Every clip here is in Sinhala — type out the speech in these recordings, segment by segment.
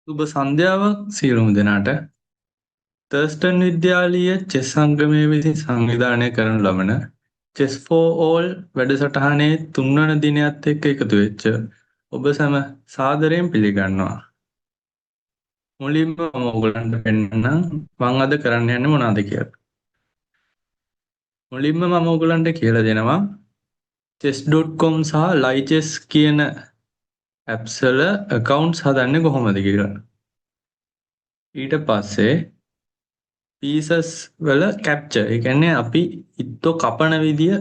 සුබ සන්ධ්‍යාවක් සියලුම දෙනාට. තර්ස්ටන් විද්‍යාලීය චෙස් සංගමය විසින් සංවිධානය කරනු ලබන චෙස් ෆෝ ඕල් වැඩසටහනේ තුන්වන දිනයත් එක්ක එකතු වෙච්ච ඔබ සැම සාදරයෙන් පිළිගන්නවා. මුලින්ම මම ඔයගලන්ට පෙන්නන්නම් මම අද කරන්න යන්නේ මොනවද කියලා. මුලින්ම මම ඔයගලන්ට කියලා දෙනවා chess.com සහ lichess කියන ඇප්ස් වල accounts හදන්නේ කොහොමද කියලා. ඊට පස්සේ පීසස් වල කැප්චර්, ඒ කියන්නේ අපි ඉත්තෝ කපන විදිය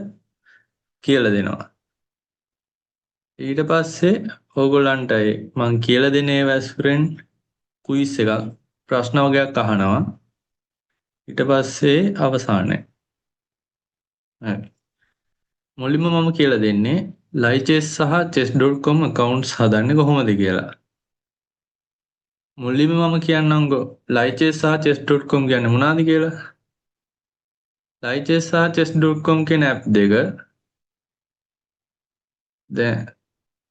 කියලා දෙනවා. ඊට පස්සේ ඕගොල්ලන්ට මං කියලා දෙන ඒවා ඇසුරෙන් ක්විස් එකක් ප්‍රශ්න වගේක් අහනවා. ඊට පස්සේ අවසානයේ හරි. මුලින්ම මම කියලා දෙන්නේ lichess සහ chess.com accounts හදන්නේ කොහොමද කියලා. මුලින්ම මම කියන්නම්කෝ lichess සහ chess.com කියන්නේ මොනවද කියලා. lichess සහ chess.com කියන ඇප් දෙක දැන්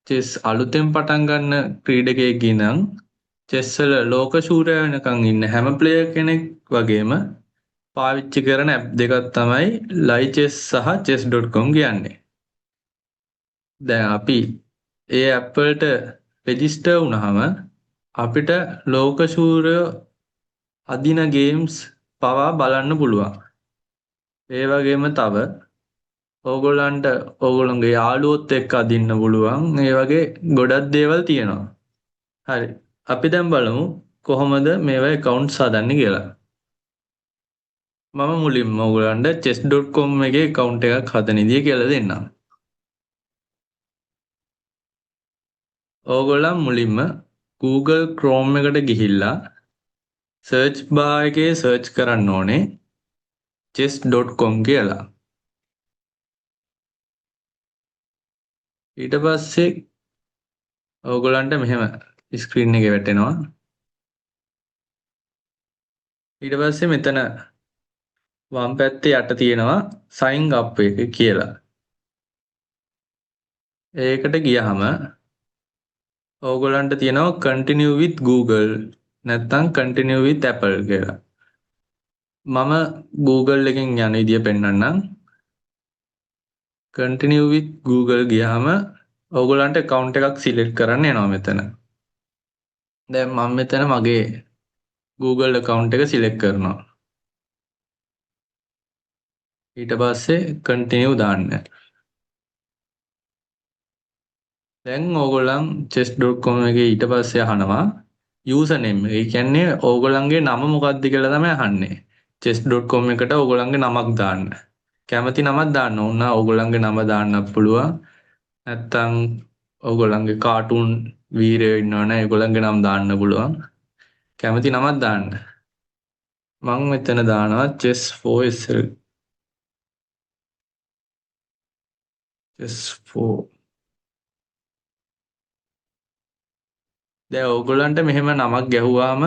චෙස් අලුතෙන් පටන් ගන්න ක්‍රීඩකයෙක් නම් චෙස් වල ලෝක ශූරයා වෙනකන් ඉන්න හැම ප්ලේයර් කෙනෙක් වගේම පාවිච්චි කරන ඇප් දෙකක් තමයි lichess සහ chess.com කියන්නේ. දැන් අපි ඒ ඇප් වලට රෙජිස්ටර් වුණාම අපිට ලෝක ශූරයෝ අදින ගේම්ස් පවා බලන්න පුළුවන්. ඒ වගේම තව ඕගොල්ලන්ට ඕගොල්ලන්ගේ යාළුවොත් එක්ක අදින්න පුළුවන්. ඒ වගේ ගොඩක් දේවල් තියෙනවා. හරි. අපි දැන් බලමු කොහොමද මේවා accounts හදන්නේ කියලා. මම මුලින්ම ඔයගලන්ට chess.com එකේ account එකක් හදන විදිය කියලා දෙන්නම්. ඕගොල්ලන් මුලින්ම Google Chrome එකට ගිහිල්ලා search bar එකේ search කරන්න ඕනේ chess.com කියලා. ඊට පස්සේ ඕගොල්ලන්ට මෙහෙම ස්ක්‍රීන් එකේ වැටෙනවා. ඊට පස්සේ මෙතන වම් පැත්තේ යට තියෙනවා sign up එක කියලා. ඒකට ගියහම ඕගොල්ලන්ට තියෙනවා continue with Google නැත්නම් continue with Apple කියලා. මම Google එකෙන් යන විදිය පෙන්නන්නම්. continue with Google ගියාම ඕගොල්ලන්ට account එකක් select කරන්න එනවා මෙතන. දැන් මම මෙතන මගේ Google account එක select කරනවා. ඊට පස්සේ continue දාන්න. දැන් ඕගොල්ලන් chess.com එකේ ඊට පස්සේ අහනවා username. ඒ කියන්නේ ඕගොල්ලන්ගේ නම මොකක්ද කියලා තමයි අහන්නේ. chess.com එකට ඕගොල්ලන්ගේ නමක් දාන්න. කැමති නමක් දාන්න ඕන. ඕගොල්ලන්ගේ නම දාන්නත් පුළුවන්. නැත්තම් ඕගොල්ලන්ගේ කාටුන් වීරයෝ ඉන්නවනේ ඒගොල්ලන්ගේ නම් දාන්න පුළුවන්. කැමති නමක් දාන්න. මම මෙතන දානවා chess4sl. chess4. දැන් ඕගොල්ලන්ට මෙහෙම නමක් ගැහුවාම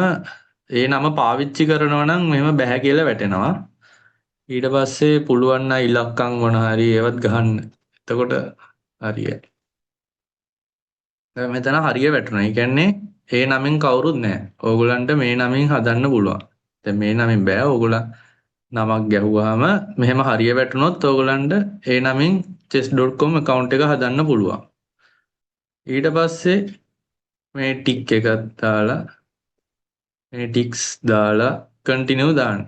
ඒ නම පාවිච්චි කරනවා නම් මෙහෙම බෑ කියලා වැටෙනවා. ඊට පස්සේ පුළුවන් නම් ඉලක්කම් මොන හරි ඒවත් ගහන්න. එතකොට හරියයි. දැන් මෙතන හරිය වැටුණා. ඒ කියන්නේ ඒ නමෙන් කවුරුත් නැහැ. ඕගොල්ලන්ට මේ නමෙන් හදන්න පුළුවන්. දැන් මේ නමෙන් බෑ. ඕගොල්ලන් නමක් ගැහුවාම මෙහෙම හරිය වැටුණොත් ඕගොල්ලන්ට ඒ නමින් chess.com account එක හදන්න පුළුවන්. ඊට පස්සේ මේ ටික් එකක් දාලා මේ ටික්ස් දාලා continue දාන්න.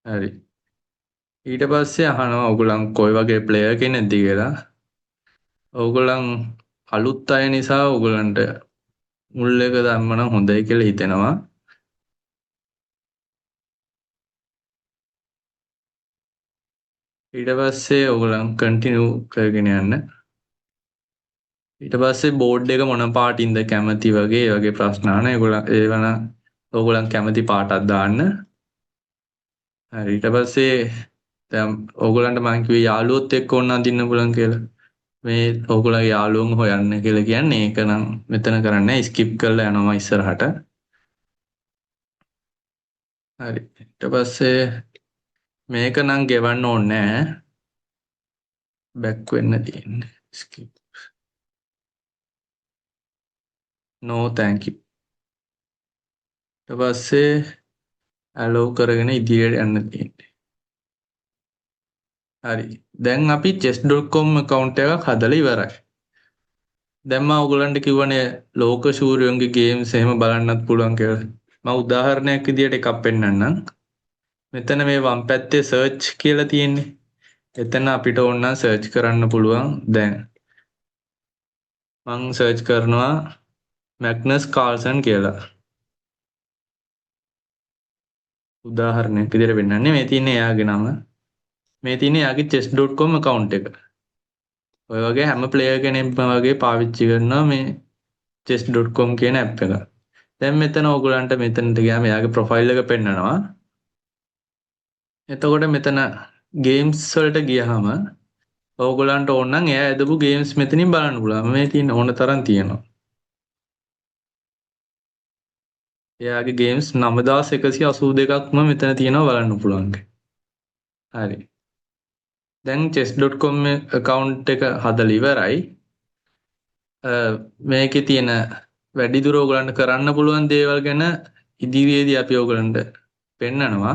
හරි. ඊට පස්සේ අහනවා ඕගොල්ලන් කොයි වගේ player කෙනෙක්ද කියලා. ඕගොල්ලන් අලුත් අය නිසා ඕගොල්ලන්ට මුල් එක දැම්ම නම් හොඳයි කියලා හිතෙනවා. ඊට පස්සේ ඕගොල්ලන් continue කරගෙන යන්න. ඊට පස්සේ බෝඩ් එක මොන පාටින්ද කැමති වගේ ඒ වගේ ප්‍රශ්න අහන. ඒවන ඕගොල්ලන් කැමති පාටක් දාන්න. හරි. ඊට පස්සේ දැන් ඕගොල්ලන්ට මම කිව්වේ යාළුවොත් එක්ක ඕන අදින්න පුළුවන් කියලා. මේ ඕගොල්ලන්ගේ යාළුවන්ව හොයන්න කියලා කියන්නේ ඒක නම් මෙතන කරන්නේ ස්කිප් කරලා යනවා ඉස්සරහට. හරි. ඊට පස්සේ මේක නම් ගෙවන්න ඕනේ නැහැ. බැක් වෙන්න තියෙන්නේ. ස්කිප්. No thank you. ඊට පස්සේ ඇලෝ කරගෙන ඉදිරියට යන්න තියෙන්නේ. හරි. දැන් අපි chess.com account එකක් හදලා ඉවරයි. දැන් මම ඔයගලන්ට කිව්වනේ ලෝක ශූරයන්ගේ ගේම්ස් එහෙම බලන්නත් පුළුවන් කියලා. මම උදාහරණයක් විදියට එකක් පෙන්නන්නම්. මෙතන මේ වම් පැත්තේ සර්ච් කියලා තියෙන්නේ. එතන අපිට ඕන නම් සර්ච් කරන්න පුළුවන්. දැන් මම සර්ච් කරනවා මැග්නස් කාල්සන් කියලා. උදාහරණයක් විදියට පෙන්නන්නේ මේ තියෙන්නේ එයාගේ නම. මේ තියෙන්නේ එයාගේ chess.com account එක. ඔය වගේ හැම ප්ලේයර් කෙනෙක්ම වගේ පාවිච්චි කරනවා මේ chess.com කියන ඇප් එක. දැන් මෙතන ඕගලන්ට මෙතනට ගියාම එයාගේ ප්‍රොෆයිල් එක පෙන්නනවා. එතකොට මෙතන ගේම්ස් වලට ගියාම ඕගලන්ට ඕන නම් එයා ඇදපු ගේම්ස් මෙතනින් බලන්න පුළුවන්. මේ තියෙන ඕන තරම් තියෙනවා. එයාගේ ගේම්ස් 9182ක්ම මෙතන තියෙනවා බලන්න පුළුවන්. හරි. දැන් chess.com account එක හදලා ඉවරයි. මේකේ තියෙන වැඩිදුර ඕගලන්ට කරන්න පුළුවන් දේවල් ගැන ඉදිරියේදී අපි ඕගලන්ට පෙන්නනවා.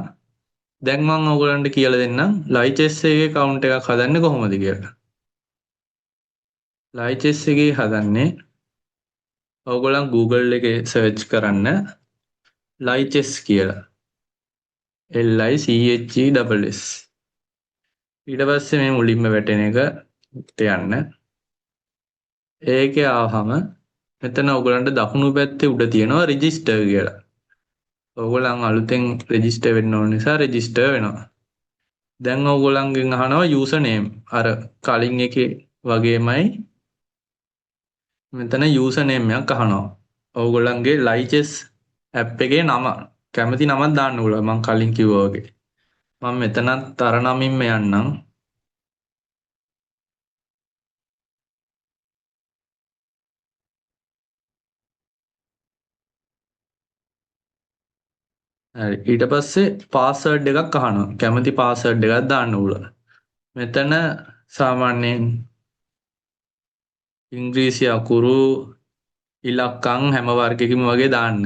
දැන් මම ඕගලන්ට කියලා දෙන්නම් live chess එකේ account එකක් හදන්නේ කොහොමද කියලා. live chess එකේ හදන්නේ ඕගලන් Google එකේ search කරන්න live chess කියලා. LICHESS. ඊට පස්සේ මේ මුලින්ම වැටෙන එකට යන්න. ඒකේ ආවම මෙතන ඔයගලන්ට දකුණු පැත්තේ උඩ තියෙනවා register කියලා. ඔයගලන් අලුතෙන් register වෙන්න ඕන නිසා register වෙනවා. දැන් ඔයගලන්ගෙන් අහනවා user name. අර කලින් එකේ වගේමයි මෙතන user name එකක් අහනවා. ඔයගලන්ගේ live chess app එකේ නම කැමති නමක් දාන්න ඕන. මම කලින් කිව්වා වගේ. මම මෙතනත් අර නමින්ම යන්නම්. හරි. ඊට පස්සේ පාස්වර්ඩ් එකක් අහනවා. කැමති පාස්වර්ඩ් එකක් දාන්න ඕන. මෙතන සාමාන්‍යයෙන් ඉංග්‍රීසි අකුරු ඉලක්කම් හැම වර්ගයකම වගේ දාන්න.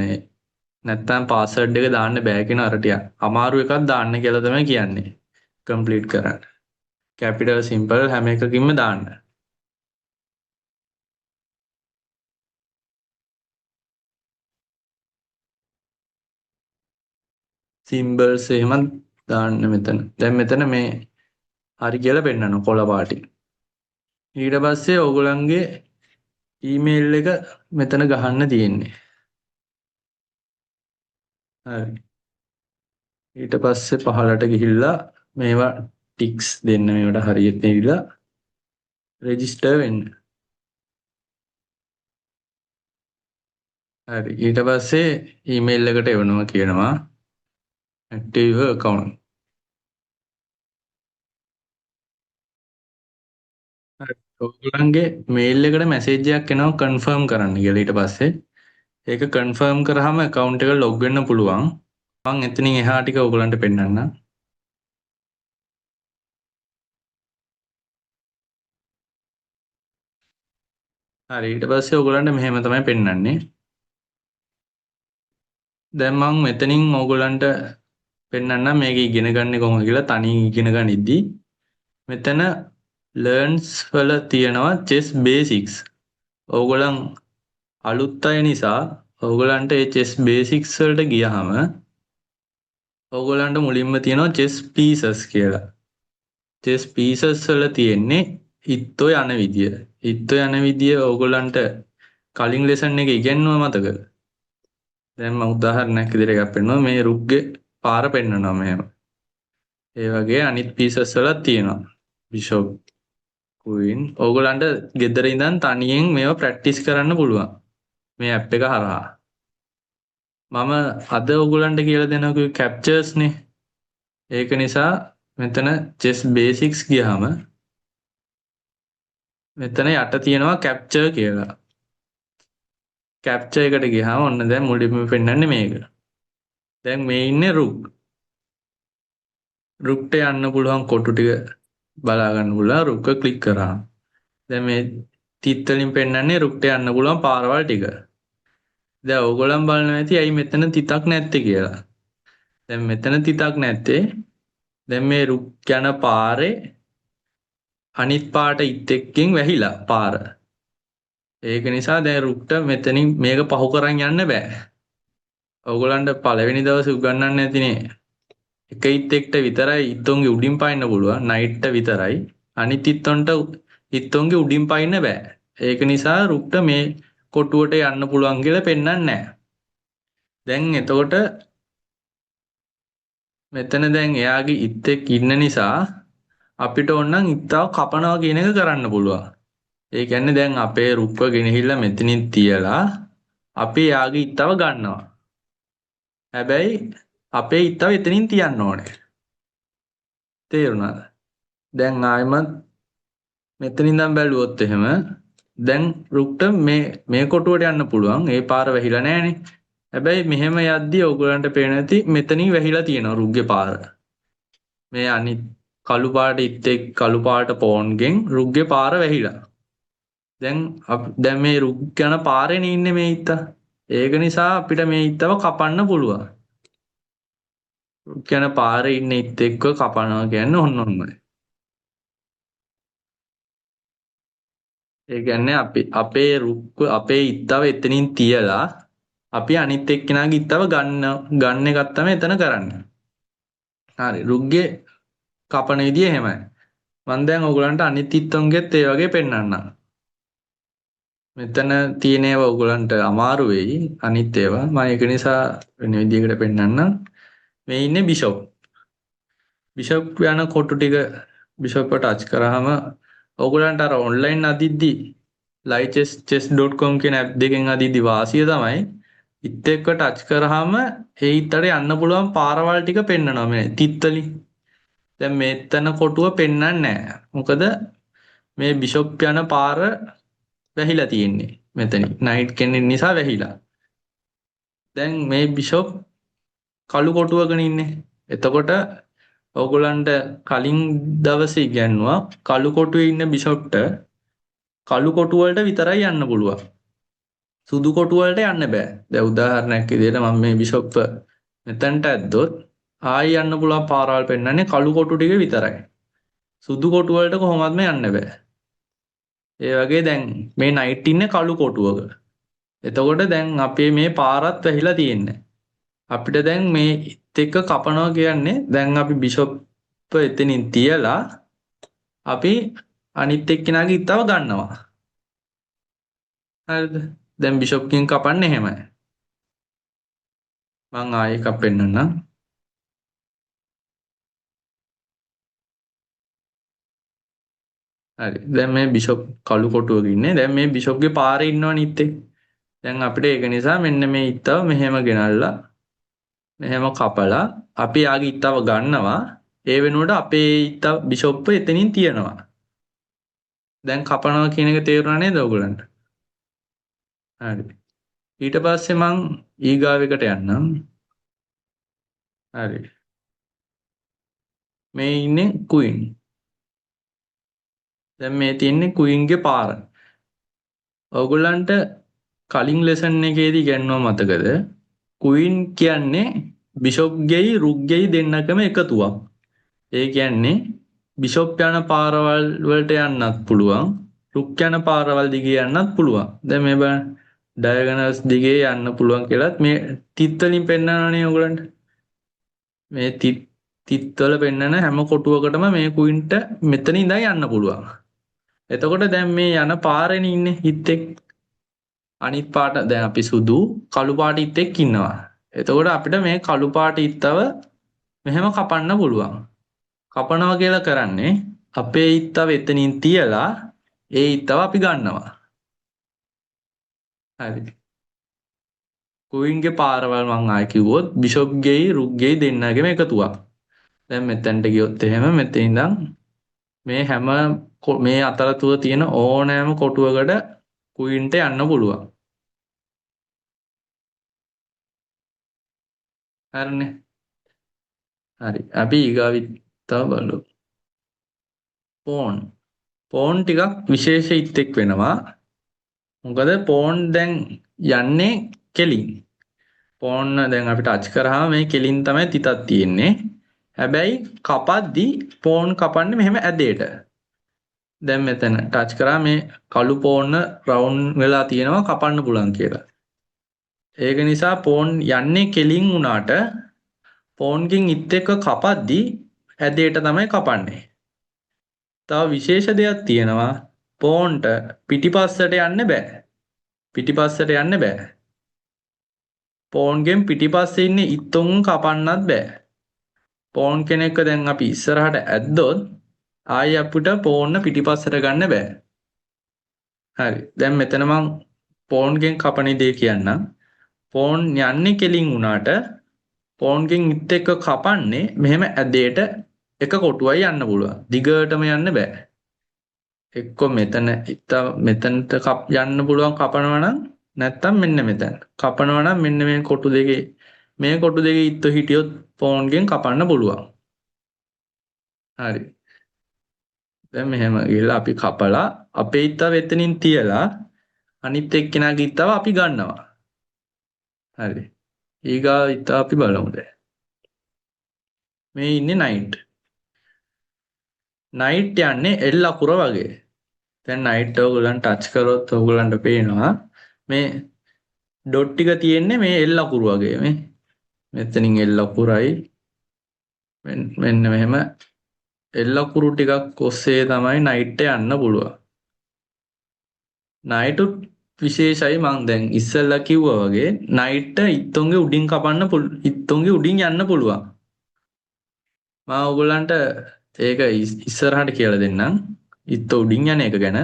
නැත්තම් පාස්වර්ඩ් එක දාන්න බෑ කියන අර ටික අමාරු එකක් දාන්න කියලා තමයි කියන්නේ. කම්ප්ලීට් කරන්න. කැපිටල් සිම්පල් හැම එකකින්ම දාන්න. සිම්බල්ස් එහෙම දාන්න මෙතන. දැන් මෙතන මේ හරි කියලා පෙන්නනවා කොළ පාටින්. ඊට පස්සේ ඕගොල්ලන්ගේ ඊමේල් එක මෙතන ගහන්න තියෙන්නේ. හරි. ඊට පස්සේ පහලට ගිහිල්ලා මේවා ටික්ස් දෙන්න මේවට හරියට ඇවිල්ලා රෙජිස්ටර් වෙන්න. හරි. ඊට පස්සේ ඊමේල් එකට එවනවා කියනවා active account. හරි. ඔයගොල්ලන්ගේ මේල් එකට මැසේජ් එකක් එනවා කන්ෆර්ම් කරන්න කියලා. ඊට පස්සේ ඒක කන්ෆර්ම් කරාම account එක log වෙන්න පුළුවන්. මම එතනින් එහා ටික ඔයගොල්ලන්ට පෙන්නන්නම්. හරි. ඊට පස්සේ ඔයගොල්ලන්ට මෙහෙම තමයි පෙන්නන්නේ. දැන් මම මෙතනින් ඕගොල්ලන්ට පෙන්නන්නම් මේක ඉගෙන ගන්න කොහොමද කියලා. තනියෙන් ඉගෙන ගනිද්දි මෙතන learns වල තියෙනවා chess basics. ඕගොල්ලන් අලුත් අය නිසා ඕගොල්ලන්ට මේ chess basics වලට ගියහම ඕගොල්ලන්ට මුලින්ම තියෙනවා chess pieces කියලා. chess pieces වල තියෙන්නේ ඉත්තෝ යන විදිය. ඉත්තෝ යන විදිය ඕගොල්ලන්ට කලින් ලෙසන් එකේ ඉගෙනුවා මතකද? දැන් මම උදාහරණයක් විදිහට එකක් පෙන්නනවා. මේ රුක්ගේ පාර පෙන්නනවා මෙහෙම. ඒ වගේ අනිත් pieces වලත් තියෙනවා. bishop queen. ඕගොල්ලන්ට ගෙදර ඉඳන් තනියෙන් මේවා ප්‍රැක්ටිස් කරන්න පුළුවන්. මේ ඇප් එක හරහා. මම අද ඕගොල්ලන්ට කියලා දෙනවා captures නේ. ඒක නිසා මෙතන chess basics ගියාම මෙතන යට තියෙනවා capture කියලා. capture එකට ගියාම ඔන්න දැන් මුලින්ම පෙන්නන්නේ මේක. දැන් මේ ඉන්නේ rook. rookට යන්න පුළුවන් කොටු ටික බලා ගන්න පුළුවන් rook එක ක්ලික් කරාම. දැන් මේ තිත් වලින් පෙන්නන්නේ rookට යන්න පුළුවන් පාරවල් ටික. දැන් ඕගොල්ලන් බලනවා ඇති ඇයි මෙතන තිතක් නැත්තේ කියලා. දැන් මෙතන තිතක් නැත්තේ දැන් මේ රුක් යන පාරේ අනිත් පාට ඉත් එක්කෙන් වැහිලා පාර. ඒක නිසා දැන් රුක්ට මෙතනින් මේක පහු කරන් යන්න බෑ. ඕගොල්ලන්ට පළවෙනි දවසේ උගන්වන්න ඇතිනේ. එක ඉත් එක්ට විතරයි ඉත්තොන්ගේ උඩින් පායන්න පුළුවන්. නයිට්ට විතරයි. අනිත් ඉත්තොන්ගේ උඩින් පායන්න බෑ. ඒක නිසා රුක්ට මේ කොටුවට යන්න පුළුවන් කියලා පෙන්වන්නේ නැහැ. දැන් එතකොට මෙතන දැන් එයාගේ ඉත් එක්ක ඉන්න නිසා අපිට ඕනනම් ඉත්තාව කපනවා කියන එක කරන්න පුළුවන්. ඒ කියන්නේ දැන් අපේ රුක්ව ගෙනහිල්ලා මෙතනින් තියලා අපි එයාගේ ඉත්තාව ගන්නවා. හැබැයි අපේ ඉත්තාව එතනින් තියන්න ඕනේ. තේරුණාද? දැන් ආයෙමත් මෙතනින් ඉඳන් බැලුවොත් එහෙම දැන් රුක්ට මේ කොටුවට යන්න පුළුවන්. ඒ පාර වැහිලා නැහනේ. හැබැයි මෙහෙම යද්දි ඔයගලන්ට පේන ඇති මෙතනින් වැහිලා තියෙනවා රුක්ගේ පාර. මේ අනිත් කළු පාට ඉත්තේ කළු පාට පෝන්ගෙන් රුක්ගේ පාර වැහිලා. දැන් මේ රුක් යන පාරේනේ ඉන්නේ මේ ඉත්තා. ඒක නිසා අපිට මේ ඉත්තව කපන්න පුළුවන්. රුක් යන පාරේ ඉන්න ඉත් එක්ක කපනවා කියන්නේ ඔන්න ඔන්නයි. ඒ කියන්නේ අපේ අපේ ඉත්තව එතනින් තියලා අපි අනිත් එක්කෙනාගේ ඉත්තව ගන්න එකක් තමයි එතන කරන්නේ. හරි රුක්ගේ කපන විදිය එහෙමයි. මම දැන් ඔයගලන්ට අනිත් ඉත්තොන්ගෙත් ඒ වගේ පෙන්වන්නම්. මෙතන තියෙන ඒවා ඔයගලන්ට අමාරු වෙයි අනිත් ඒවා. මම ඒක නිසා වෙන විදියකට පෙන්වන්නම්. මේ ඉන්නේ බිෂොප්. බිෂොප් යන කොටු ටික බිෂොප්ව ටච් කරාම ඔයගලන්ට අර ඔන්ලයින් අදිද්දි livechess.com කියන ඇප් දෙකෙන් අදිද්දි වාසිය තමයි ඉත් එක්ක ටච් කරාම ඒ ඉත්තට යන්න පුළුවන් පාරවල් ටික පෙන්නනවා මේ තිත් වලින්. දැන් මෙතන කොටුව පෙන්වන්නේ නැහැ. මොකද මේ බිෂොප් යන පාර වැහිලා තියෙන්නේ. මෙතනින් නයිට් කෙනෙක් නිසා වැහිලා. දැන් මේ බිෂොප් කළු කොටුවකනේ ඉන්නේ. එතකොට ඔයගොල්ලන්ට කලින් දවසේ ඉගැන්නුවා කළු කොටුවේ ඉන්න බිෂොප්ට කළු කොටු වලට විතරයි යන්න පුළුවන්. සුදු කොටු වලට යන්න බෑ. දැන් උදාහරණයක් විදිහට මම මේ බිෂොප් මෙතනට ඇද්දොත් ආයි යන්න පුළුවන් පාරවල් පෙන්වන්නේ කළු කොටු ටික විතරයි. සුදු කොටු වලට කොහොමත්ම යන්න බෑ. ඒ වගේ දැන් මේ නයිට් ඉන්නේ කළු කොටුවක. එතකොට දැන් අපේ මේ පාරත් වැහිලා තියෙන්නේ. අපිට දැන් මේ ඉත් එක්ක කපනවා කියන්නේ දැන් අපි බිෂොප් එතනින් තියලා අපි අනිත් එක්කෙනාගේ ඉත්තව ගන්නවා. හරිද? දැන් බිෂොප් කින් කපන්නේ එහෙමයි. මම ආයෙ එකක් පෙන්නන්නම්. හරි. දැන් මේ බිෂොප් කළු කොටුවක ඉන්නේ. දැන් මේ බිෂොප්ගේ පාරේ ඉන්නවනේ ඉත් එක්ක. දැන් අපිට ඒක නිසා මෙන්න මේ ඉත්තව මෙහෙම ගෙනල්ලා මෙහෙම කපලා අපි යාගේ ඉත්තව ගන්නවා. ඒ වෙනුවට අපේ ඉත්තව බිෂොප් එතනින් තියනවා. දැන් කපනවා කියන එක තේරුණා නේද ඔයගලන්ට? හරි. ඊට පස්සේ මං ඊගාව එකට යන්නම්. හරි. මේ ඉන්නේ ක්වීන්. දැන් මේ තියෙන්නේ ක්වීන්ගේ පාර. ඔයගලන්ට කලින් ලෙසන් එකේදී ඉගෙනුවා මතකද? ක්වීන් කියන්නේ බිෂොප්ගෙයි රුක්ගෙයි දෙන්නකම එකතුවක්. ඒ කියන්නේ බිෂොප් යන පාරවල් වලට යන්නත් පුළුවන්. රුක් යන පාරවල් දිගේ යන්නත් පුළුවන්. දැන් මේ බලන්න ඩයගනල්ස් දිගේ යන්න පුළුවන් කියලාත් මේ තිත් වලින් පෙන්නනනේ ඔයගලන්ට. මේ තිත් වල පෙන්නන හැම කොටුවකටම මේ ක්වීන්ට මෙතන ඉඳන් යන්න පුළුවන්. එතකොට දැන් මේ යන පාරේනේ ඉන්නේ ඉත් එක්ක. අනිත් පාට දැන් අපි සුදු කළු පාට ඉත් එක්ක ඉන්නවා. එතකොට අපිට මේ කළු පාට ඉත්තව මෙහෙම කපන්න පුළුවන්. කපනවා කියලා කරන්නේ අපේ ඉත්තව එතනින් තියලා ඒ ඉත්තව අපි ගන්නවා. හරි. ක්වීන්ගේ පාරවල් මම ආයෙ කිව්වොත් බිෂොප්ගෙයි රුක්ගෙයි දෙන්නගෙම එකතුවක්. දැන් මෙතනට ගියොත් එහෙම මෙතන ඉඳන් මේ හැම මේ අතරතුර තියෙන ඕනෑම කොටුවකට ක්වීන්ට යන්න පුළුවන්. හරිනේ. හරි. අපි ඊගාවිත් තව බලමු. පෝන් ටිකක් විශේෂ ඉත් එක් වෙනවා. මොකද පෝන් දැන් යන්නේ කෙලින්. පෝන් දැන් අපි ටච් කරාම මේ කෙලින් තමයි තිතක් තියෙන්නේ. හැබැයි කපද්දි පෝන් කපන්නේ මෙහෙම ඇදේට. දැන් මෙතන ටච් කරා මේ කළු පෝන්න රවුන්ඩ් වෙලා තියෙනවා කපන්න පුළුවන් කියලා. ඒක නිසා පෝන් යන්නේ කෙලින් වුණාට පෝන්ගෙන් ඉත් එක්ක කපද්දි ඇදේට තමයි කපන්නේ. තව විශේෂ දෙයක් තියෙනවා. පෝන්ට පිටිපස්සට යන්න බෑ. පිටිපස්සට යන්න බෑ. පෝන්ගෙන් පිටිපස්සේ ඉන්න ඉත්තුන් කපන්නත් බෑ. පෝන් කෙනෙක්ව දැන් අපි ඉස්සරහට ඇද්දොත් ආයි අපිට පෝන්න පිටිපස්සට ගන්න බෑ. හරි. දැන් මෙතන මං පෝන්ගෙන් කපන දේ කියන්නම්. පෝන් යන්නේ කෙලින් වුණාට පෝන්ගෙන් ඉත් එක්ක කපන්නේ මෙහෙම ඇදේට එක කොටුවයි යන්න පුළුවන්. දිගටම යන්න බෑ. එක්ක මෙතන මෙතනට යන්න පුළුවන් කපනවා නම් නැත්තම් මෙන්න මෙතන. කපනවා නම් මෙන්න මේ කොටු දෙකේ ඉත්තු හිටියොත් පෝන්ගෙන් කපන්න පුළුවන්. හරි. දැන් මෙහෙම ගිහලා අපි කපලා අපේ ඉත්තව එතනින් තියලා අනිත් එක්කෙනාගේ ඉත්තව අපි ගන්නවා. හරි. ඊගා ඉත්තව අපි බලමු දැන්. මේ ඉන්නේ නයිට්. නයිට් යන්නේ එල් අකුර වගේ. දැන් නයිට් ඔයගොල්ලන් ටච් කරොත් ඔයගොල්ලන්ට පේනවා මේ ඩොට් ටික තියෙන්නේ මේ එල් අකුර වගේ මේ. මෙතනින් එල් අකුරයි මෙන්න මෙහෙම එල් අකුරු ටිකක් ඔස්සේ තමයි නයිට් යන්න පුළුවන්. නයිට් විශේෂයි මං දැන් ඉස්සෙල්ලා කිව්වා වගේ නයිට් ඉත්තුන්ගේ උඩින් ඉත්තුන්ගේ උඩින් යන්න පුළුවන්. මම ඔයගොල්ලන්ට ඒක ඉස්සරහට කියලා දෙන්නම්. ඉත්තු උඩින් යන එක ගැන.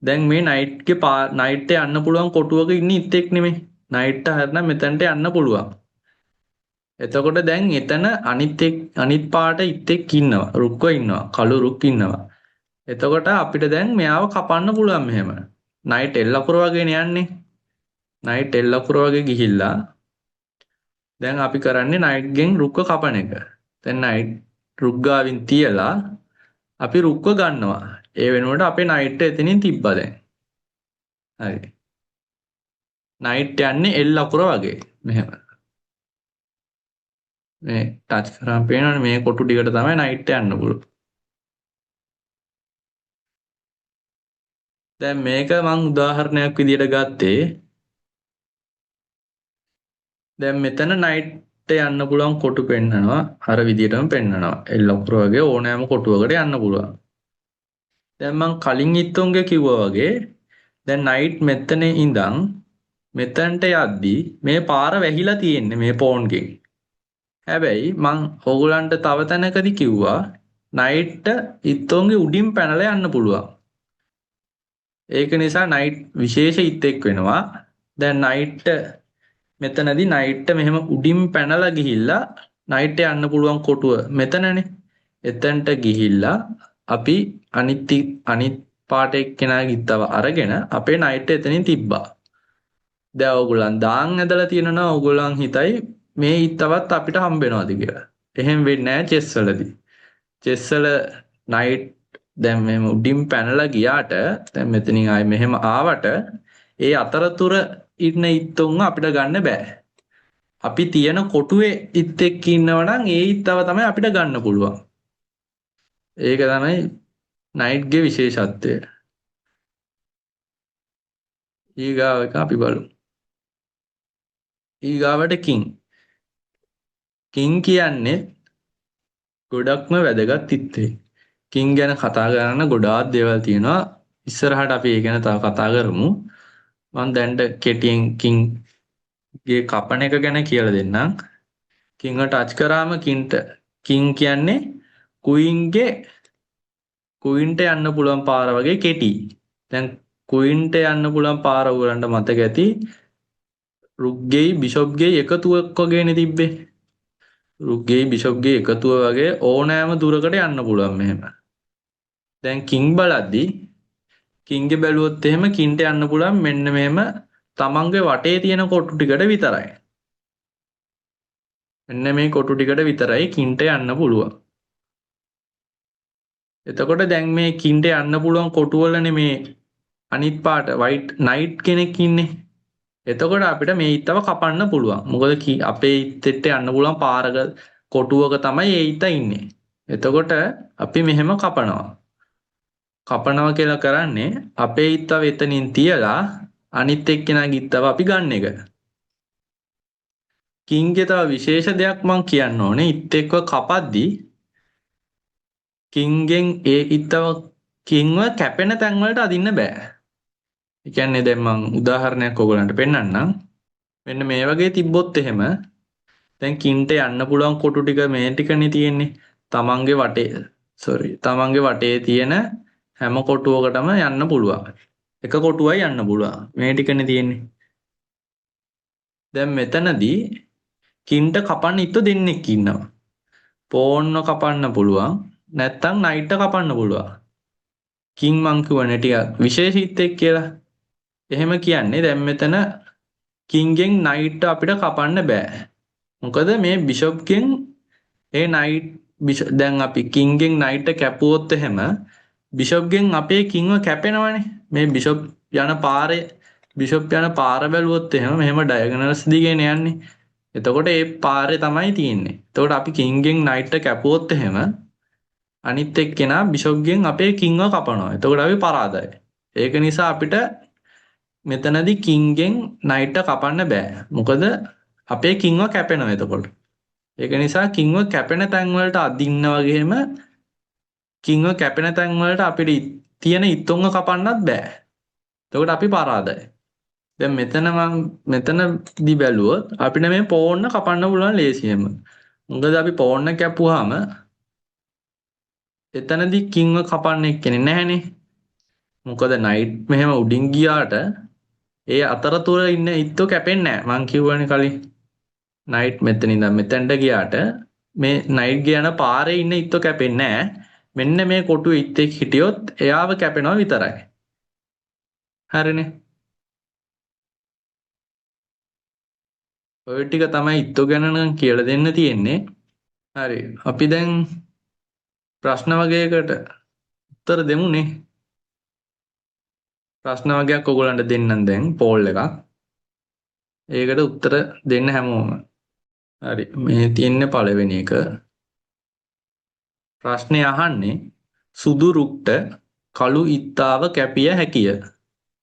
දැන් මේ නයිට් යන්න පුළුවන් කොටුවක ඉන්නේ ඉත්තෙක් නෙමෙයි. නයිට් හරිනම් මෙතනට යන්න පුළුවන්. එතකොට දැන් එතන අනිත් පාට ඉත්තෙක් ඉන්නවා. රුක්ව ඉන්නවා. කළු රුක් ඉන්නවා. එතකොට අපිට දැන් මෙයාව කපන්න පුළුවන් මෙහෙම. නයිට් එල් අකුර වගේනේ යන්නේ. නයිට් එල් අකුර වගේ ගිහිල්ලා දැන් අපි කරන්නේ නයිට්ගෙන් රුක්ව කපන එක. දැන් නයිට් රුක් ගාවින් තියලා අපි රුක්ව ගන්නවා. ඒ වෙනුවට අපේ නයිට් එතනින් තිබ්බා දැන්. හරි. නයිට් යන්නේ එල් අකුර වගේ මෙහෙම. මේ ටච් කරාම පේනවනේ මේ කොටු ටිකට තමයි නයිට් යන්න පුළුවන්. දැන් මේක මම උදාහරණයක් විදියට ගත්තේ. දැන් මෙතන නයිට් යන්න පුළුවන් කොටු පෙන්නනවා. අර විදියටම පෙන්නනවා. එල් අකුර වගේ ඕනෑම කොටුවකට යන්න පුළුවන්. දැන් මම කලින් ඉත්තුන්ගේ කිව්වා වගේ දැන් නයිට් මෙතන ඉඳන් මෙතනට යද්දි මේ පාර වැහිලා තියෙන්නේ මේ පෝන්ගෙන්. හැබැයි මං ඕගොල්ලන්ට තව තැනකදී කිව්වා නයිට් ඉත්තුන්ගේ උඩින් පැනලා යන්න පුළුවන්. ඒක නිසා නයිට් විශේෂ ඉත්තෙක් වෙනවා. දැන් නයිට් මෙතනදී නයිට් මෙහෙම උඩින් පැනලා ගිහිල්ලා නයිට් යන්න පුළුවන් කොටුව මෙතනනේ. එතනට ගිහිල්ලා අපි අනිත් පාට එක්කෙනාගේ ඉත්තව අරගෙන අපේ නයිට් එතනින් තිබ්බා. දැන් ඕගොල්ලන් දාන් ඇදලා තියෙනවා ඕගොල්ලන් හිතයි මේ ඉත්තවත් අපිට හම්බ වෙනවාද කියලා. එහෙම වෙන්නේ නැහැ චෙස් වලදී. චෙස් වල නයිට් දැන් මෙහෙම උඩින් පැනලා ගියාට දැන් මෙතනින් ආයේ මෙහෙම ආවට ඒ අතරතුර ඉන්න ඉත්තුන්ව අපිට ගන්න බෑ. අපි තියෙන කොටුවේ ඉත්තෙක් ඉන්නවනම් ඒ ඉත්තව තමයි අපිට ගන්න පුළුවන්. ඒක තමයි නයිට්ගේ විශේෂත්වය. ඊගාව එක අපි බලමු. ඊගාවට කිං. කිං කියන්නේ ගොඩක්ම වැදගත් ඉත්තේ. කිං ගැන කතා කරන්න ගොඩාක් දේවල් තියෙනවා. ඉස්සරහට අපි ඒ ගැන තව කතා කරමු. මම දැන්ට කෙටියෙන් කිංගේ කපන එක ගැන කියලා දෙන්නම්. කිංව ටච් කරාම කිං කියන්නේ කුයින්ට යන්න පුළුවන් පාර වගේ කෙටි. දැන් කුයින්ට යන්න පුළුවන් පාර ඔයගලන්ට මතක ඇති. රුක්ගෙයි බිෂොප්ගෙයි එකතුවක් වගේනේ තිබ්බේ. රුක්ගෙයි බිෂොප්ගෙයි එකතුව වගේ ඕනෑම දුරකට යන්න පුළුවන් මෙහෙම. දැන් කිං බලද්දි කිංගේ බැලුවොත් එහෙම කින්ට යන්න පුළුවන් මෙන්න මෙහෙම තමන්ගේ වටේ තියෙන කොටු ටිකට විතරයි. මෙන්න මේ කොටු ටිකට විතරයි කින්ට යන්න පුළුවන්. එතකොට දැන් මේ කින්ට යන්න පුළුවන් කොටු වලනේ මේ අනිත් පාට වයිට් නයිට් කෙනෙක් ඉන්නේ. එතකොට අපිට මේ ඊත්තව කපන්න පුළුවන්. මොකද අපේ ඊත්තෙට යන්න පුළුවන් පාරක කොටුවක තමයි ඒ ඊත්ත ඉන්නේ. එතකොට අපි මෙහෙම කපනවා. කපනවා කියලා කරන්නේ අපේ ඊත්තව එතනින් තියලා අනිත් එක්කෙනාගේ ඊත්තව අපි ගන්න එක. කිංගේ තව විශේෂ දෙයක් මං කියන්න ඕනේ. ඊත් එක්ක කපද්දී කිංගෙන් ඒ ඊත්තව කිංව කැපෙන තැන් වලට අදින්න බෑ. ඒ කියන්නේ දැන් මං උදාහරණයක් ඔයගලන්ට පෙන්නන්නම්. මෙන්න මේ වගේ තිබ්බොත් එහෙම දැන් කින්ට යන්න පුළුවන් කොටු ටික මේ ටිකනේ තියෙන්නේ. තමන්ගේ වටේ තියෙන හැම කොටුවකටම යන්න පුළුවන්. එක කොටුවයි යන්න පුළුවන්. මේ ටිකනේ තියෙන්නේ. දැන් මෙතනදී කින්ට කපන්න ඉත්තු දෙන්නෙක් ඉන්නවා. පෝන්ව කපන්න පුළුවන්. නැත්තම් නයිට් කපන්න පුළුවන්. කින් මං කියවනේ ටික විශේෂීත්වෙක් කියලා. එහෙම කියන්නේ දැන් මෙතන කින්ගෙන් නයිට් අපිට කපන්න බෑ. මොකද මේ බිෂොප්ගෙන් ඒ නයිට් දැන් අපි කින්ගෙන් නයිට් කැපුවොත් එහෙම බිෂොප්ගෙන් අපේ කින්ව කැපෙනවනේ. මේ බිෂොප් යන පාර බැලුවොත් එහෙම මෙහෙම ඩයගනල්ස් දිගේන යන්නේ. එතකොට ඒ පාරේ තමයි තියෙන්නේ. එතකොට අපි කින්ගෙන් නයිට් කැපුවොත් එහෙම අනිත් එක්කෙනා බිෂොප්ගෙන් අපේ කින්ව කපනවා. එතකොට අපි පරාදයි. ඒක නිසා අපිට මෙතනදී කින්ගෙන් නයිට් කපන්න බෑ. මොකද අපේ කින්ව කැපෙනවා එතකොට. ඒක නිසා කින්ව කැපෙන තැන් වලට අදින්න වගේම කින්ව කැපෙන තැන් වලට අපිට තියෙන ඉත්තුන්ව කපන්නත් බෑ. එතකොට අපි පරාදයි. දැන් මෙතනදී බැලුවොත් අපිට මේ පෝන්න කපන්න පුළුවන් ලේසියෙන්ම. මොකද අපි පෝන්න කැපුවාම එතනදී කින්ව කපන්න එක්කෙනේ නැහනේ. මොකද නයිට් මෙහෙම උඩින් ගියාට ඒ අතරතුර ඉන්න ඉත්තු කැපෙන්නේ නැහැ. මං කිව්වනේ කලින්. නයිට් මෙතන ඉඳන් මෙතෙන්ට ගියාට මේ නයිට් ගියන පාරේ ඉන්න ඉත්තු කැපෙන්නේ නැහැ. මෙන්න මේ කොටුවේ ඉත්තෙක් හිටියොත් එයාව කැපෙනවා විතරයි. හරිනේ. ඔය ටික තමයි ඉත්තු ගැන නම් කියලා දෙන්න තියෙන්නේ. හරි. අපි දැන් ප්‍රශ්න වගයකට උත්තර දෙමුනේ. ප්‍රශ්න වගයක් ඔයගොල්ලන්ට දෙන්නම් දැන් පෝල් එකක්. ඒකට උත්තර දෙන්න හැමෝම. හරි. මේ තියෙන්නේ පළවෙනි එක. ප්‍රශ්නේ අහන්නේ සුදු රුක්ට කළු ඉත්තාව කැපිය හැකිය.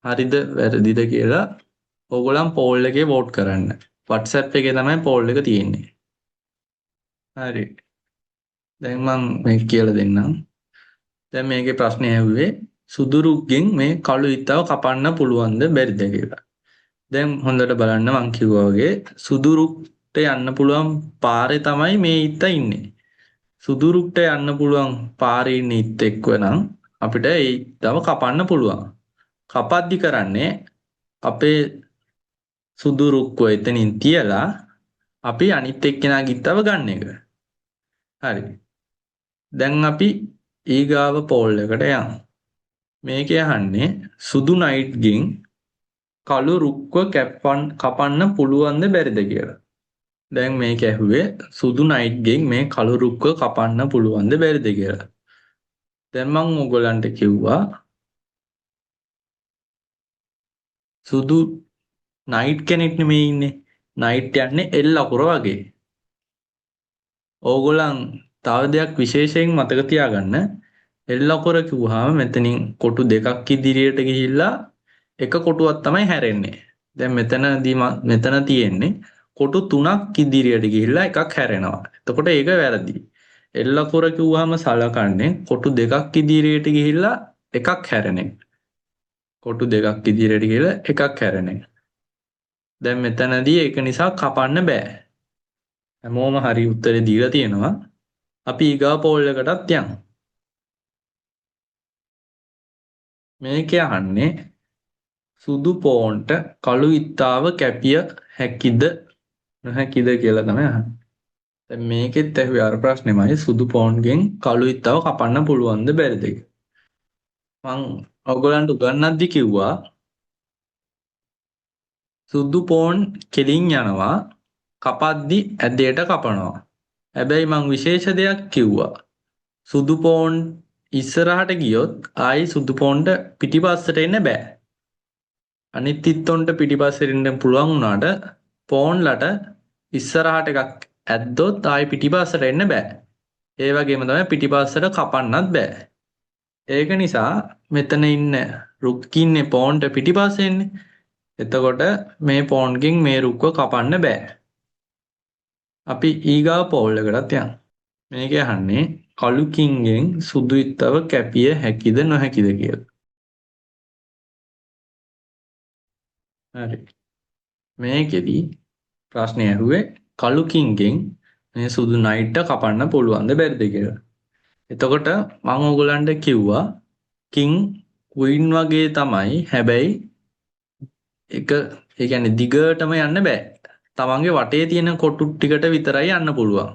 හරිද වැරදිද කියලා ඕගොල්ලන් පෝල් එකේ වෝට් කරන්න. WhatsApp එකේ තමයි පෝල් එක තියෙන්නේ. හරි. දැන් මම මේක කියලා දෙන්නම්. දැන් මේකේ ප්‍රශ්නේ ඇහුවේ සුදු රුක්ගෙන් මේ කළු ඉත්තාව කපන්න පුළුවන්ද බැරිද කියලා. දැන් හොඳට බලන්න මං කිව්වා වගේ සුදු රුක්ට යන්න පුළුවන් පාරේ තමයි මේ ඉත්ත ඉන්නේ. සුදු රුක්ට යන්න පුළුවන් පාරේ ඉන්න ඉත් එක්ක නම් අපිට ඒ ඉත්තව කපන්න පුළුවන්. කපද්දි කරන්නේ අපේ සුදු රුක්ව එතනින් තියලා අපි අනිත් එක්කෙනාගේ ඉත්තව ගන්න එක. හරි. දැන් අපි ඊගාව පෝල් එකට යමු. මේකේ අහන්නේ සුදු නයිට්ගෙන් කළු රුක්ව කපන්න පුළුවන්ද බැරිද කියලා. දැන් මේක ඇහුවේ සුදු නයිට්ගෙන් මේ කළු රුක්ව කපන්න පුළුවන්ද බැරිද කියලා. දැන් මම ඕගොල්ලන්ට කිව්වා සුදු නයිට් කෙනෙක් නෙමෙයි ඉන්නේ. නයිට් යන්නේ එල් අකුර වගේ. ඕගොල්ලන් තව දෙයක් විශේෂයෙන් මතක තියාගන්න. එල් අකුර කිව්වහම මෙතනින් කොටු දෙකක් ඉදිරියට ගිහිල්ලා එක කොටුවක් තමයි හැරෙන්නේ. දැන් මෙතන තියෙන්නේ කොටු තුනක් ඉදිරියට ගිහිල්ලා එකක් හැරෙනවා. එතකොට ඒක වැරදි. එල් අකුර කිව්වහම සලකන්නේ කොටු දෙකක් ඉදිරියට ගිහිල්ලා එකක් හැරෙන එක. කොටු දෙකක් ඉදිරියට ගිහිල්ලා එකක් හැරෙන එක. දැන් මෙතනදී ඒක නිසා කපන්න බෑ. හැමෝම හරි උත්තරේ දීලා තියෙනවා. අපි ඊගා පෝල් එකටත් යමු. මේක අහන්නේ සුදු පෝන්ට කළු ඉත්තාව කැපිය හැකිද නොහැකිද කියලා තමයි අහන්නේ. දැන් මේකෙත් ඇහුවේ අර ප්‍රශ්නේමයි සුදු පෝන්ගෙන් කළු ඉත්තාව කපන්න පුළුවන්ද බැරිද කියලා. මං ඔයගොල්ලන්ට උගන්වද්දි කිව්වා සුදු පෝන් කෙලින් යනවා කපද්දි ඇදයට කපනවා. හැබැයි මං විශේෂ දෙයක් කිව්වා. සුදු පෝන් ඉස්සරහට ගියොත් ආයි සුදු පෝන්ට පිටිපස්සට එන්න බෑ. අනිත් ඉත්තොන්ට පිටිපස්සෙන් ඉන්න පුළුවන් වුණාට පෝන්ලට ඉස්සරහට එකක් ඇද්දොත් ආයි පිටිපස්සට එන්න බෑ. ඒ වගේම තමයි පිටිපස්සට කපන්නත් බෑ. ඒක නිසා මෙතන ඉන්න රුක්ක ඉන්නේ පෝන්ට පිටිපස්සේ ඉන්නේ. එතකොට මේ පෝන්ගෙන් මේ රුක්ව කපන්න බෑ. අපි ඊගාව පෝල් එකටත් යමු. මේක අහන්නේ කළු කින්ගෙන් සුදු ඉත්තව කැපිය හැකිද නොහැකිද කියලා. හරි. මේකෙදි ප්‍රශ්නේ ඇහුවේ කළු කින්ගෙන් මේ සුදු නයිට්ට කපන්න පුළුවන්ද බැරිද කියලා. එතකොට මම ඕගොල්ලන්ට කිව්වා කින් ක්වීන් වගේ තමයි. හැබැයි ඒ කියන්නේ දිගටම යන්න බෑ. තමන්ගේ වටේ තියෙන කොටු ටිකට විතරයි යන්න පුළුවන්.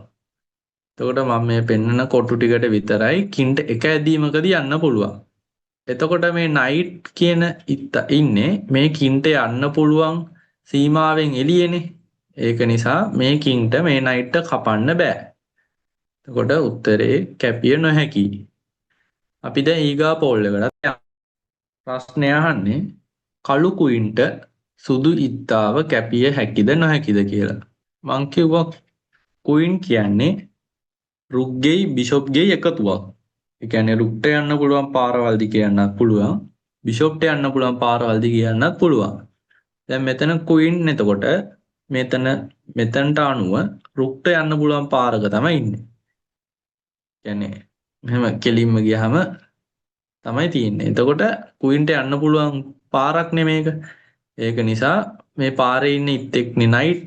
එතකොට මම මේ පෙන්නන කොටු ටිකට විතරයි කින්ට එක ඇදීමකදී යන්න පුළුවන්. එතකොට මේ නයිට් කියන ඉත්ත ඉන්නේ මේ කින්ට යන්න පුළුවන් සීමාවෙන් එළියනේ. ඒක නිසා මේ කින්ට මේ නයිට්ට කපන්න බෑ. එතකොට උත්තරේ කැපිය නොහැකි. අපි දැන් ඊගා පෝල් එකකට යමු. ප්‍රශ්නය අහන්නේ කළු කුයින්ට සුදු ඉත්තාව කැපිය හැකිද නොහැකිද කියලා. මං කිව්වා කුයින් කියන්නේ රුක්ගෙයි බිෂොප්ගෙයි එකතුවක්. ඒ කියන්නේ රුක්ට යන්න පුළුවන් පාරවල් දිගේ යන්නත් පුළුවන්. බිෂොප්ට යන්න පුළුවන් පාරවල් දිගේ යන්නත් පුළුවන්. දැන් මෙතන කුයින් එතකොට මෙතනට අනුව රුක්ට යන්න පුළුවන් පාරක තමයි ඉන්නේ. කියන්නේ මෙහෙම කෙලින්ම ගියහම තමයි තියෙන්නේ. එතකොට කුයින්ට යන්න පුළුවන් පාරක් නෙමේක. ඒක නිසා මේ පාරේ ඉන්න ඉත්තෙක් නයිට්.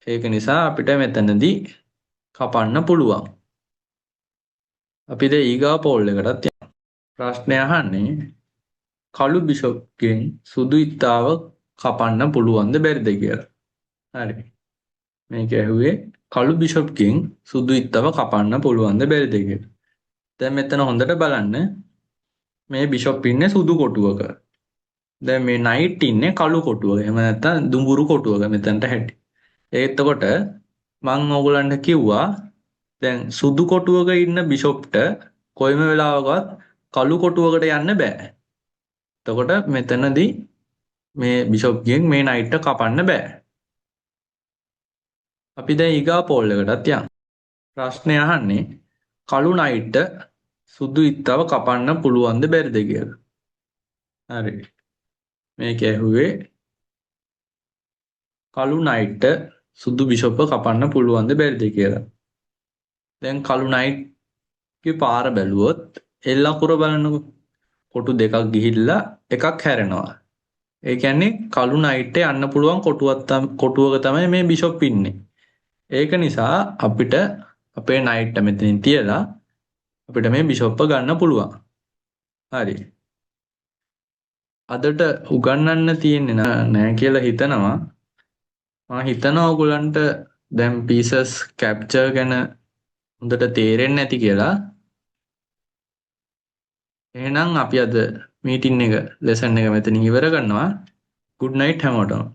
ඒක නිසා අපිට මෙතනදී කපන්න පුළුවන්. අපි දැන් ඊගා පෝල් එකටත් යමු. ප්‍රශ්නය අහන්නේ කළු බිෂොප්ගෙන් සුදු ඉත්තාව කපන්න පුළුවන්ද බැරිද කියලා. හරි. මේක ඇහුවේ කළු බිෂොප්ගෙන් සුදු ඉත්තව කපන්න පුළුවන්ද බැරිද කියලා. දැන් මෙතන හොඳට බලන්න මේ බිෂොප් ඉන්නේ සුදු කොටුවක. දැන් මේ නයිට් ඉන්නේ කළු කොටුවක. එහෙම නැත්නම් දුඹුරු කොටුවක මෙතනට හැටි. එතකොට මම ඕගොල්ලන්ට කිව්වා දැන් සුදු කොටුවක ඉන්න බිෂොප්ට කොයිම වෙලාවකවත් කළු කොටුවකට යන්න බෑ. එතකොට මෙතනදී මේ බිෂොප්ගෙන් මේ නයිට්ට කපන්න බෑ. අපි දැන් ඊගා පෝල් එකටත් යමු. ප්‍රශ්නේ අහන්නේ කළු නයිට්ට සුදු ඉත්තව කපන්න පුළුවන්ද බැරිද කියලා. හරි. මේක ඇහුවේ කළු නයිට්ට සුදු බිෂොප්ව කපන්න පුළුවන්ද බැරිද කියලා. දැන් කළු නයිට්ගේ පාර බැලුවොත් එල් අකුර බලන්නකො. කොටු දෙකක් ගිහිල්ලා එකක් හැරෙනවා. ඒ කියන්නේ කළු නයිට්ට යන්න පුළුවන් කොටුවක තමයි මේ බිෂොප් ඉන්නේ. ඒක නිසා අපිට අපේ නයිට්ට මෙතනින් තියලා අපිට මේ බිෂොප්ව ගන්න පුළුවන්. හරි. අදට උගන්වන්න තියෙන්නේ නෑ කියලා හිතනවා. මම හිතනවා ඔයගොල්ලන්ට දැන් පීසස් කැප්චර් ගැන හොඳට තේරෙන්නේ නැති කියලා. එහෙනම් අපි අද මීටින් එක ලෙසන් එක මෙතනින් ඉවර කරනවා. good night හැමෝටම.